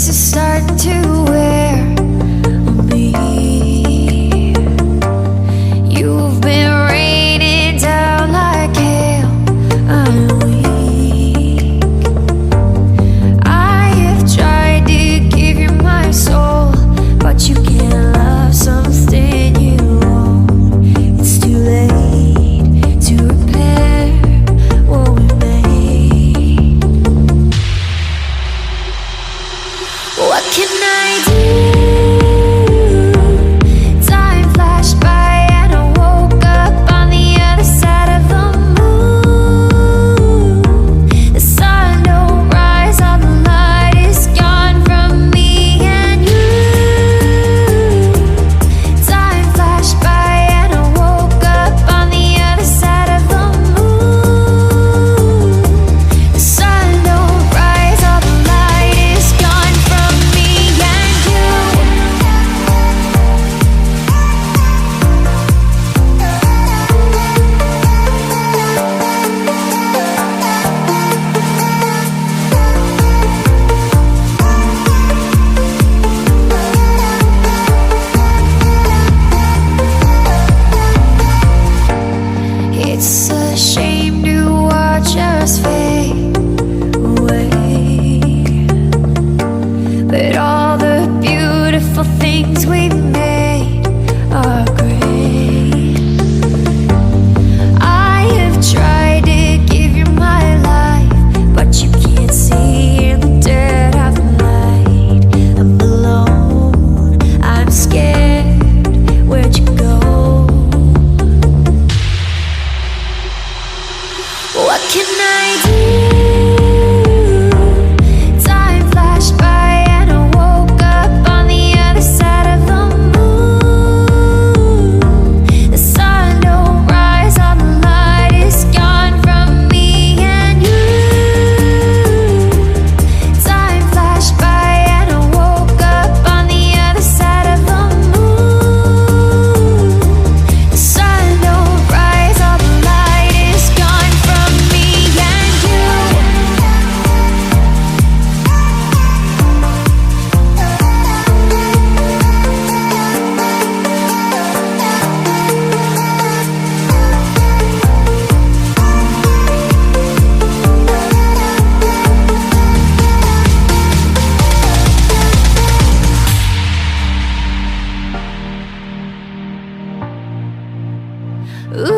is starting to wear on me. You've been raining down like hail. I'm weak. I have tried to give you my soul, but you can't love something you own. It's too late to repair what we made. What can I do? Time flashed by and I woke up on the other side of the moon. The sun don't rise, all the light is gone from me and you. Time flashed by and I woke up on the other side of the moon. The sun don't rise, all the light is gone from me and you. It's a shame to watch us fade away, but all the beautiful things we made are great. I have tried to give you my life, but you can't see in the dead of the night. I'm alone, I'm scared, where'd you go? What can I do? Time flashed by and I woke up on the other side of the moon. The sun don't rise, all the light is gone from me and you. Time flashed by and I woke up on the other side of the moon. The sun don't rise, all the light is gone from me and you. Ooh.